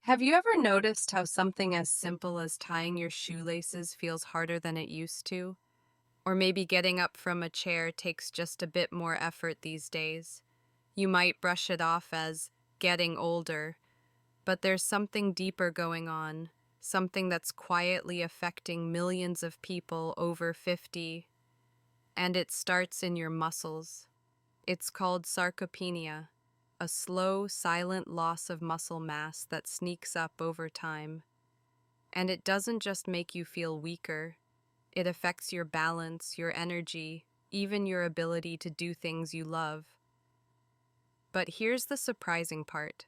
Have you ever noticed how something as simple as tying your shoelaces feels harder than it used to? Or maybe getting up from a chair takes just a bit more effort these days. You might brush it off as getting older, but there's something deeper going on, something that's quietly affecting millions of people over 50, and it starts in your muscles. It's called sarcopenia, a slow, silent loss of muscle mass that sneaks up over time. And it doesn't just make you feel weaker, it affects your balance, your energy, even your ability to do things you love. But here's the surprising part.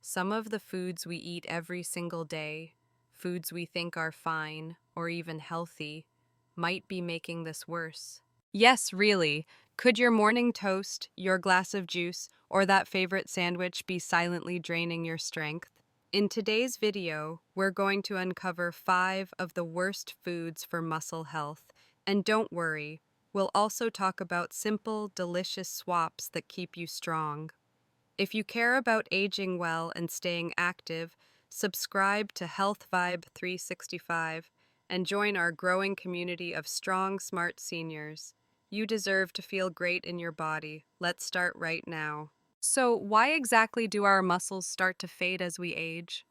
Some of the foods we eat every single day, foods we think are fine or even healthy, might be making this worse. Yes, really. Could your morning toast, your glass of juice, or that favorite sandwich be silently draining your strength? In today's video, we're going to uncover 5 of the worst foods for muscle health. And don't worry, we'll also talk about simple, delicious swaps that keep you strong. If you care about aging well and staying active, subscribe to Health Vibe 365 and join our growing community of strong, smart seniors. You deserve to feel great in your body. Let's start right now. So, why exactly do our muscles start to fade as we age?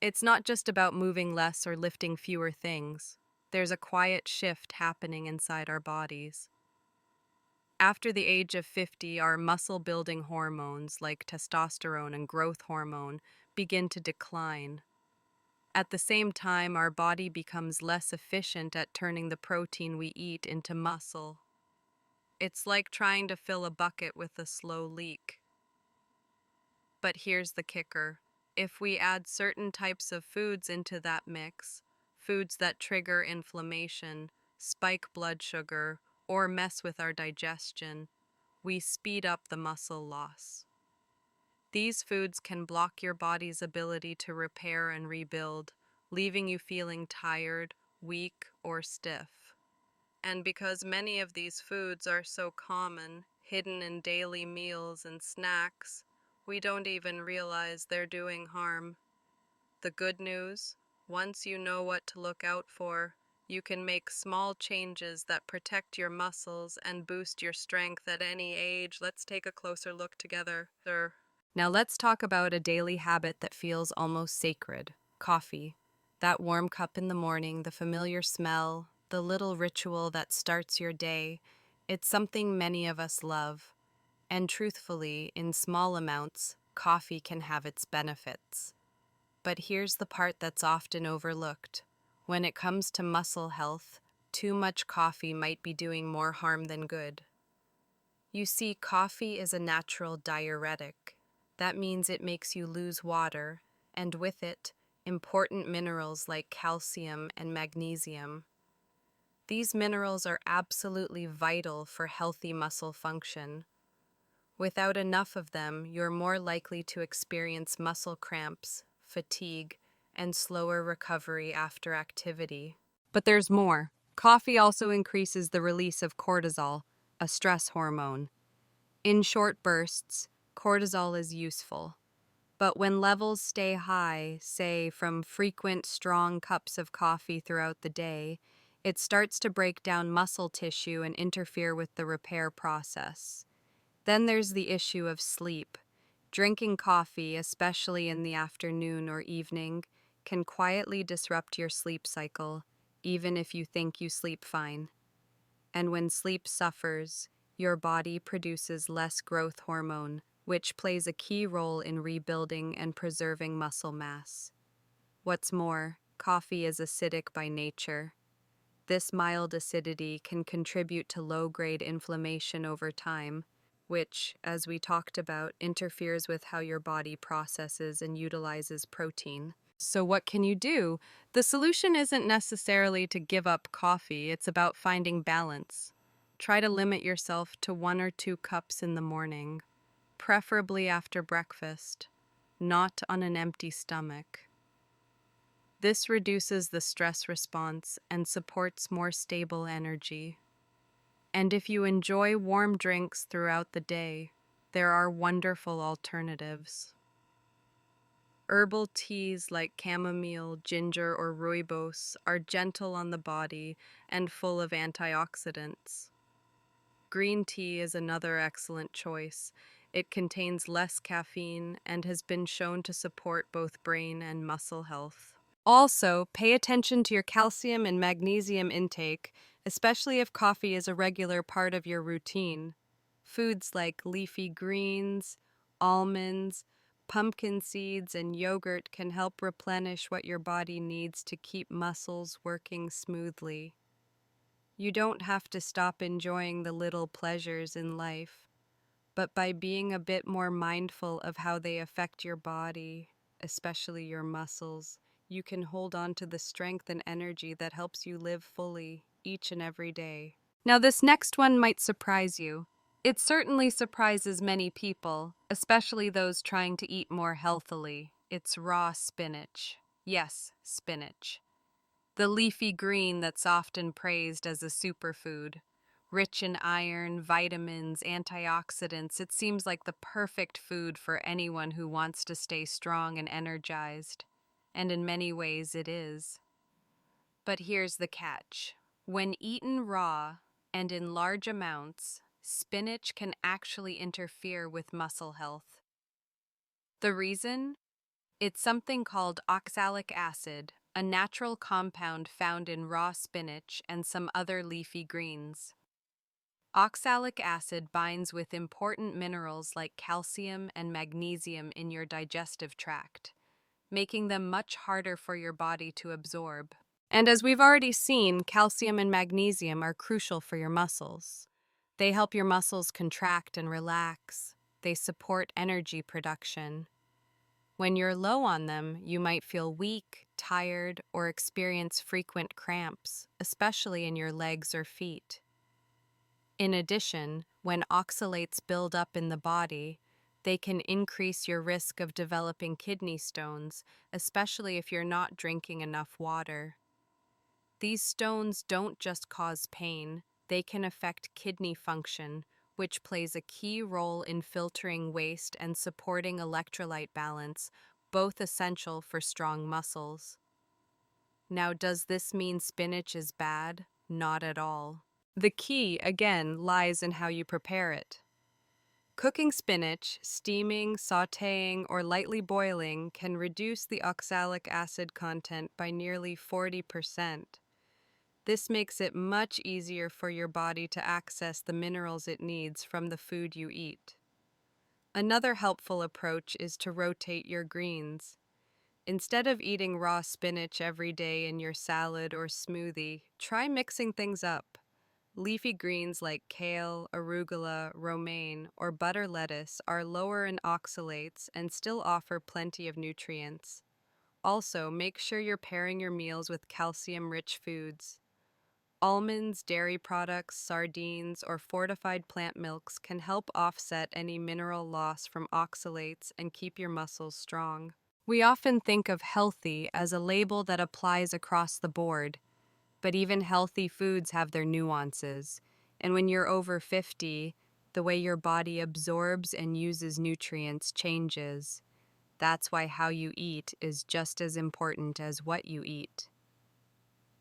It's not just about moving less or lifting fewer things. There's a quiet shift happening inside our bodies. After the age of 50, our muscle-building hormones like testosterone and growth hormone begin to decline. At the same time, our body becomes less efficient at turning the protein we eat into muscle. It's like trying to fill a bucket with a slow leak. But here's the kicker. If we add certain types of foods into that mix, foods that trigger inflammation, spike blood sugar, or mess with our digestion, we speed up the muscle loss. These foods can block your body's ability to repair and rebuild, leaving you feeling tired, weak, or stiff. And because many of these foods are so common, hidden in daily meals and snacks, we don't even realize they're doing harm. The good news, once you know what to look out for, you can make small changes that protect your muscles and boost your strength at any age. Let's take a closer look together. Now let's talk about a daily habit that feels almost sacred: coffee. That warm cup in the morning, the familiar smell, the little ritual that starts your day. It's something many of us love. And truthfully, in small amounts, coffee can have its benefits. But here's the part that's often overlooked. When it comes to muscle health, too much coffee might be doing more harm than good. You see, coffee is a natural diuretic. That means it makes you lose water, and with it, important minerals like calcium and magnesium. These minerals are absolutely vital for healthy muscle function. Without enough of them, you're more likely to experience muscle cramps, fatigue, and slower recovery after activity. But there's more. Coffee also increases the release of cortisol, a stress hormone. In short bursts, cortisol is useful. But when levels stay high, say from frequent strong cups of coffee throughout the day, it starts to break down muscle tissue and interfere with the repair process. Then there's the issue of sleep. Drinking coffee, especially in the afternoon or evening, can quietly disrupt your sleep cycle, even if you think you sleep fine. And when sleep suffers, your body produces less growth hormone, which plays a key role in rebuilding and preserving muscle mass. What's more, coffee is acidic by nature. This mild acidity can contribute to low-grade inflammation over time, which, as we talked about, interferes with how your body processes and utilizes protein. So what can you do? The solution isn't necessarily to give up coffee, it's about finding balance. Try to limit yourself to 1 or 2 cups in the morning, preferably after breakfast, not on an empty stomach. This reduces the stress response and supports more stable energy. And if you enjoy warm drinks throughout the day, there are wonderful alternatives. Herbal teas like chamomile, ginger, or rooibos are gentle on the body and full of antioxidants. Green tea is another excellent choice. It contains less caffeine and has been shown to support both brain and muscle health. Also, pay attention to your calcium and magnesium intake, especially if coffee is a regular part of your routine. Foods like leafy greens, almonds, pumpkin seeds, and yogurt can help replenish what your body needs to keep muscles working smoothly. You don't have to stop enjoying the little pleasures in life, but by being a bit more mindful of how they affect your body, especially your muscles, you can hold on to the strength and energy that helps you live fully each and every day. Now, this next one might surprise you. It certainly surprises many people, especially those trying to eat more healthily. It's raw spinach. Yes, spinach. The leafy green that's often praised as a superfood. Rich in iron, vitamins, antioxidants, it seems like the perfect food for anyone who wants to stay strong and energized. And in many ways, it is. But here's the catch. When eaten raw and in large amounts, spinach can actually interfere with muscle health. The reason? It's something called oxalic acid, a natural compound found in raw spinach and some other leafy greens. Oxalic acid binds with important minerals like calcium and magnesium in your digestive tract, making them much harder for your body to absorb. And as we've already seen, calcium and magnesium are crucial for your muscles. They help your muscles contract and relax. They support energy production. When you're low on them, you might feel weak, tired, or experience frequent cramps, especially in your legs or feet. In addition, when oxalates build up in the body, they can increase your risk of developing kidney stones, especially if you're not drinking enough water. These stones don't just cause pain, they can affect kidney function, which plays a key role in filtering waste and supporting electrolyte balance, both essential for strong muscles. Now, does this mean spinach is bad? Not at all. The key, again, lies in how you prepare it. Cooking spinach, steaming, sautéing, or lightly boiling can reduce the oxalic acid content by nearly 40%. This makes it much easier for your body to access the minerals it needs from the food you eat. Another helpful approach is to rotate your greens. Instead of eating raw spinach every day in your salad or smoothie, try mixing things up. Leafy greens like kale, arugula, romaine, or butter lettuce are lower in oxalates and still offer plenty of nutrients. Also, make sure you're pairing your meals with calcium-rich foods. Almonds, dairy products, sardines, or fortified plant milks can help offset any mineral loss from oxalates and keep your muscles strong. We often think of healthy as a label that applies across the board, but even healthy foods have their nuances. And when you're over 50, the way your body absorbs and uses nutrients changes. That's why how you eat is just as important as what you eat.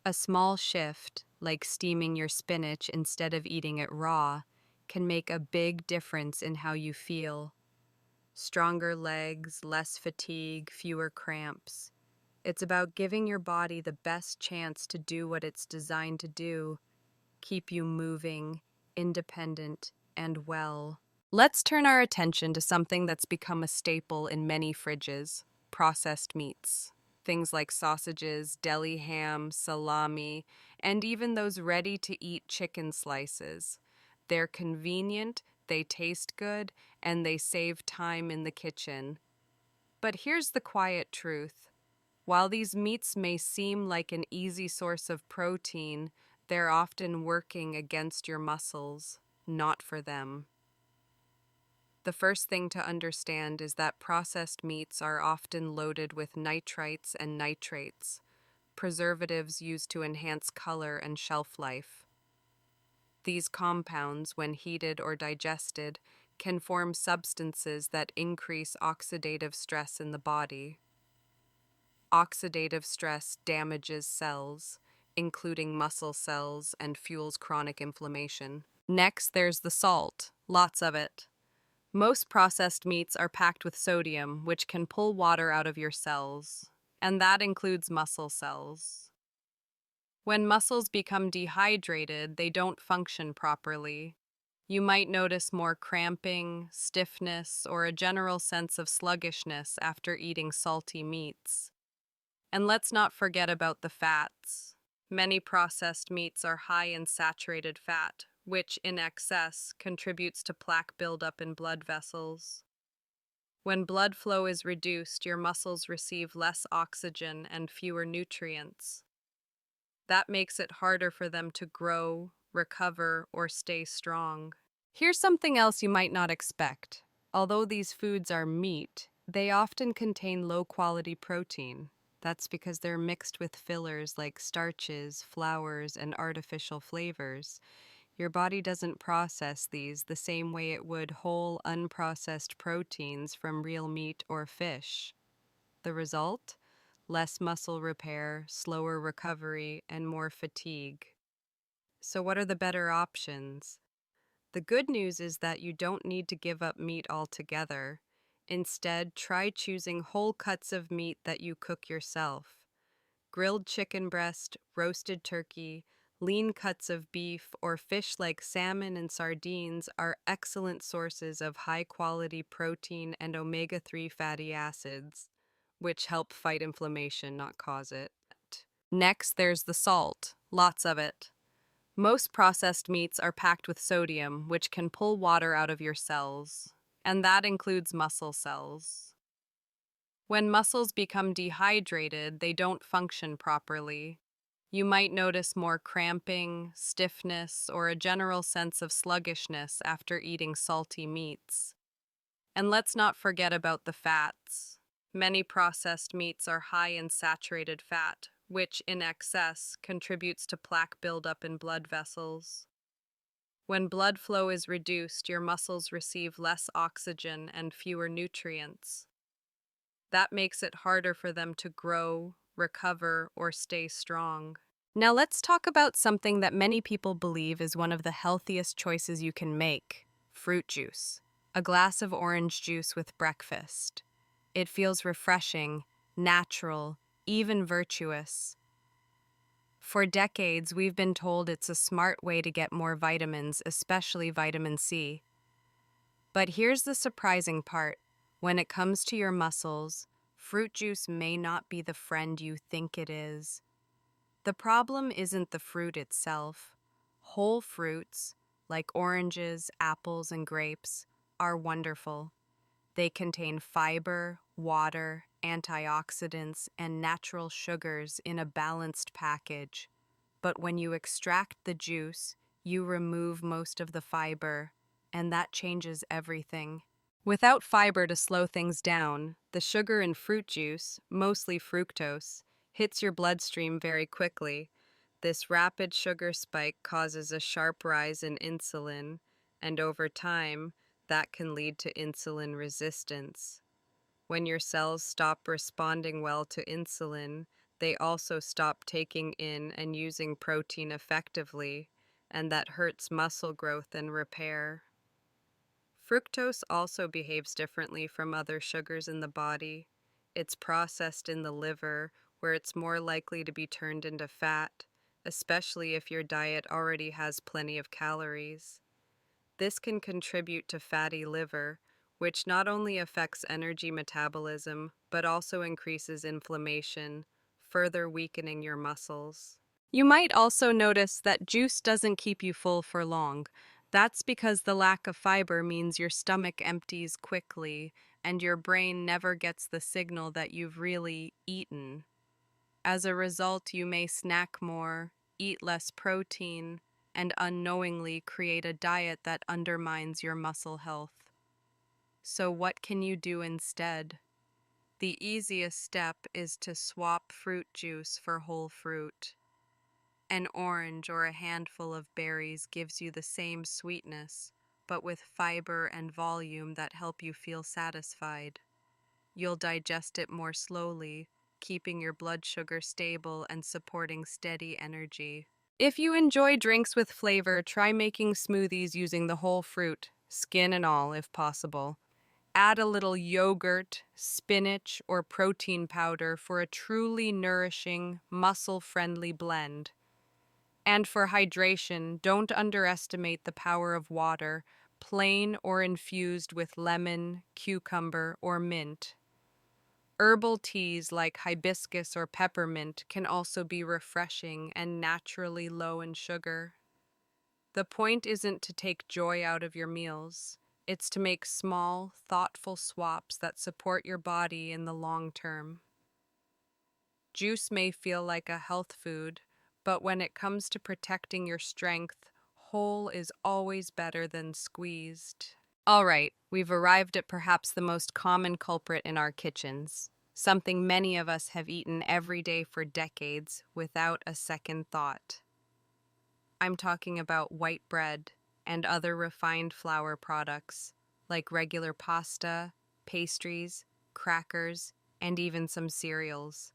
A small shift, like steaming your spinach instead of eating it raw, can make a big difference in how you feel. Stronger legs, less fatigue, fewer cramps. It's about giving your body the best chance to do what it's designed to do, keep you moving, independent, and well. Let's turn our attention to something that's become a staple in many fridges: processed meats. Things like sausages, deli ham, salami, and even those ready-to-eat chicken slices. They're convenient, they taste good, and they save time in the kitchen. But here's the quiet truth. While these meats may seem like an easy source of protein, they're often working against your muscles, not for them. The first thing to understand is that processed meats are often loaded with nitrites and nitrates, preservatives used to enhance color and shelf life. These compounds, when heated or digested, can form substances that increase oxidative stress in the body. Oxidative stress damages cells, including muscle cells, and fuels chronic inflammation. Next, there's the salt, lots of it. Most processed meats are packed with sodium, which can pull water out of your cells, and that includes muscle cells. When muscles become dehydrated, they don't function properly. You might notice more cramping, stiffness, or a general sense of sluggishness after eating salty meats. And let's not forget about the fats. Many processed meats are high in saturated fat, which in excess contributes to plaque buildup in blood vessels. When blood flow is reduced, your muscles receive less oxygen and fewer nutrients. That makes it harder for them to grow, recover, or stay strong. Here's something else you might not expect. Although these foods are meat, they often contain low-quality protein. That's because they're mixed with fillers like starches, flours, and artificial flavors. Your body doesn't process these the same way it would whole, unprocessed proteins from real meat or fish. The result? Less muscle repair, slower recovery, and more fatigue. So, what are the better options? The good news is that you don't need to give up meat altogether. Instead, try choosing whole cuts of meat that you cook yourself. Grilled chicken breast, roasted turkey, lean cuts of beef, or fish like salmon and sardines are excellent sources of high-quality protein and omega-3 fatty acids, which help fight inflammation, not cause it. Next, there's the salt, lots of it. Most processed meats are packed with sodium, which can pull water out of your cells, and that includes muscle cells. When muscles become dehydrated, they don't function properly. You might notice more cramping, stiffness, or a general sense of sluggishness after eating salty meats. And let's not forget about the fats. Many processed meats are high in saturated fat, which in excess contributes to plaque buildup in blood vessels. When blood flow is reduced, your muscles receive less oxygen and fewer nutrients. That makes it harder for them to grow, recover, or stay strong. Now let's talk about something that many people believe is one of the healthiest choices you can make: fruit juice. A glass of orange juice with breakfast. It feels refreshing, natural, even virtuous. For decades, we've been told it's a smart way to get more vitamins, especially vitamin C. But here's the surprising part. When it comes to your muscles, fruit juice may not be the friend you think it is. The problem isn't the fruit itself. Whole fruits, like oranges, apples, and grapes, are wonderful. They contain fiber, water, antioxidants, and natural sugars in a balanced package. But when you extract the juice, you remove most of the fiber, and that changes everything. Without fiber to slow things down, the sugar in fruit juice, mostly fructose, hits your bloodstream very quickly. This rapid sugar spike causes a sharp rise in insulin, and over time, that can lead to insulin resistance. When your cells stop responding well to insulin, they also stop taking in and using protein effectively, and that hurts muscle growth and repair. Fructose also behaves differently from other sugars in the body. It's processed in the liver, where it's more likely to be turned into fat, especially if your diet already has plenty of calories. This can contribute to fatty liver, which not only affects energy metabolism, but also increases inflammation, further weakening your muscles. You might also notice that juice doesn't keep you full for long. That's because the lack of fiber means your stomach empties quickly and your brain never gets the signal that you've really eaten. As a result, you may snack more, eat less protein, and unknowingly create a diet that undermines your muscle health. So, what can you do instead? The easiest step is to swap fruit juice for whole fruit. An orange or a handful of berries gives you the same sweetness, but with fiber and volume that help you feel satisfied. You'll digest it more slowly, keeping your blood sugar stable and supporting steady energy. If you enjoy drinks with flavor, try making smoothies using the whole fruit, skin and all if possible. Add a little yogurt, spinach, or protein powder for a truly nourishing, muscle-friendly blend. And for hydration, don't underestimate the power of water, plain or infused with lemon, cucumber, or mint. Herbal teas like hibiscus or peppermint can also be refreshing and naturally low in sugar. The point isn't to take joy out of your meals. It's to make small, thoughtful swaps that support your body in the long term. Juice may feel like a health food, but when it comes to protecting your strength, whole is always better than squeezed. All right, we've arrived at perhaps the most common culprit in our kitchens, something many of us have eaten every day for decades without a second thought. I'm talking about white bread and other refined flour products, like regular pasta, pastries, crackers, and even some cereals.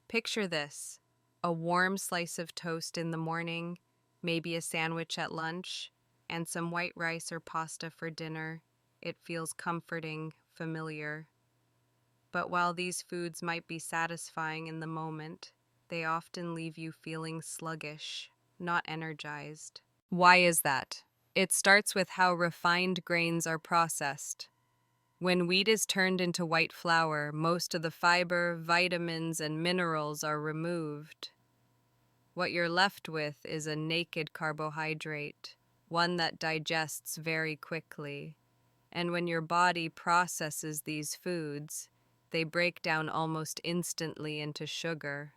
Picture this: a warm slice of toast in the morning, maybe a sandwich at lunch, and some white rice or pasta for dinner. It feels comforting, familiar. But while these foods might be satisfying in the moment, they often leave you feeling sluggish, not energized. Why is that? It starts with how refined grains are processed. When wheat is turned into white flour, most of the fiber, vitamins, and minerals are removed. What you're left with is a naked carbohydrate, one that digests very quickly. And when your body processes these foods, they break down almost instantly into sugar.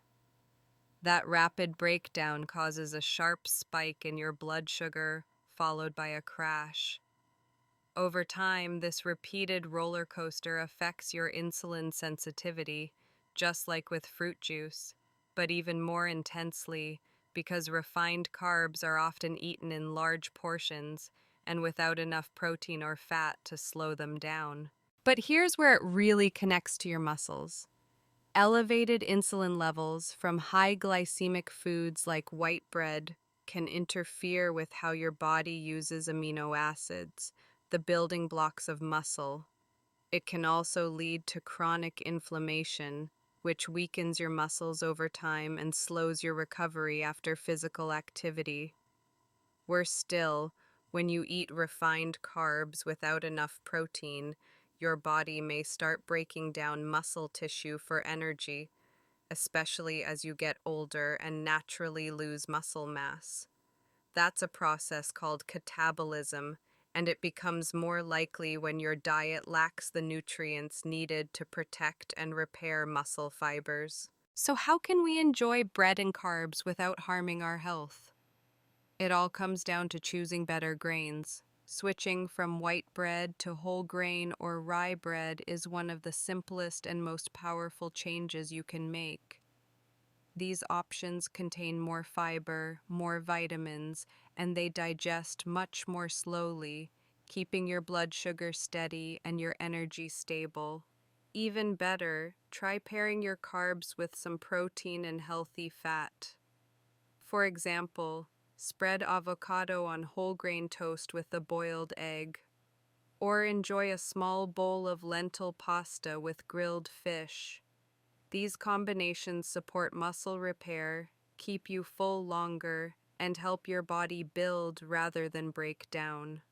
That rapid breakdown causes a sharp spike in your blood sugar, followed by a crash. Over time, this repeated roller coaster affects your insulin sensitivity, just like with fruit juice, but even more intensely because refined carbs are often eaten in large portions and without enough protein or fat to slow them down. But here's where it really connects to your muscles. Elevated insulin levels from high glycemic foods like white bread can interfere with how your body uses amino acids, the building blocks of muscle. It can also lead to chronic inflammation, which weakens your muscles over time and slows your recovery after physical activity. Worse still, when you eat refined carbs without enough protein, your body may start breaking down muscle tissue for energy, especially as you get older and naturally lose muscle mass. That's a process called catabolism, and it becomes more likely when your diet lacks the nutrients needed to protect and repair muscle fibers. So, how can we enjoy bread and carbs without harming our health? It all comes down to choosing better grains. Switching from white bread to whole grain or rye bread is one of the simplest and most powerful changes you can make. These options contain more fiber, more vitamins, and they digest much more slowly, keeping your blood sugar steady and your energy stable. Even better, try pairing your carbs with some protein and healthy fat. For example, spread avocado on whole grain toast with a boiled egg, or enjoy a small bowl of lentil pasta with grilled fish. These combinations support muscle repair, keep you full longer, and help your body build rather than break down.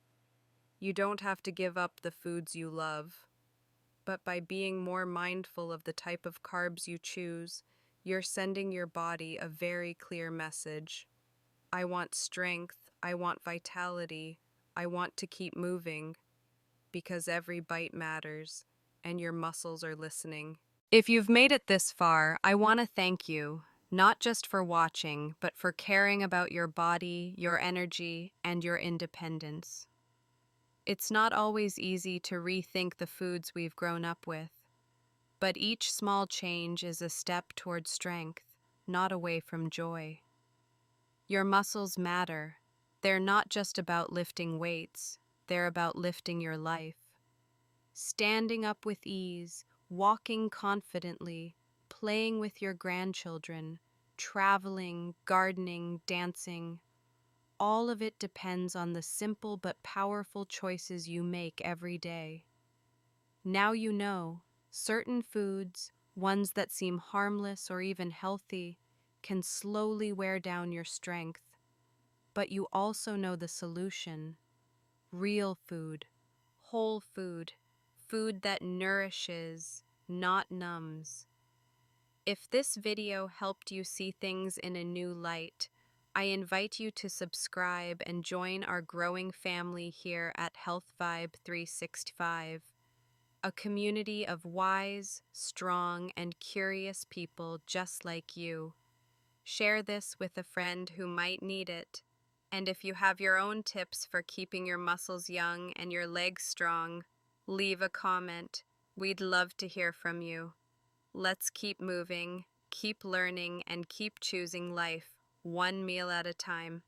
You don't have to give up the foods you love, but by being more mindful of the type of carbs you choose, you're sending your body a very clear message. I want strength, I want vitality, I want to keep moving, because every bite matters, and your muscles are listening. If you've made it this far, I want to thank you, not just for watching, but for caring about your body, your energy, and your independence. It's not always easy to rethink the foods we've grown up with, but each small change is a step toward strength, not away from joy. Your muscles matter. They're not just about lifting weights, they're about lifting your life. Standing up with ease, walking confidently, playing with your grandchildren, traveling, gardening, dancing. All of it depends on the simple but powerful choices you make every day. Now you know, certain foods, ones that seem harmless or even healthy, can slowly wear down your strength. But you also know the solution: real food, whole food, food that nourishes, not numbs. If this video helped you see things in a new light, I invite you to subscribe and join our growing family here at Health Vibe 365, a community of wise, strong, and curious people just like you. Share this with a friend who might need it. And if you have your own tips for keeping your muscles young and your legs strong, leave a comment. We'd love to hear from you. Let's keep moving, keep learning, and keep choosing life, one meal at a time.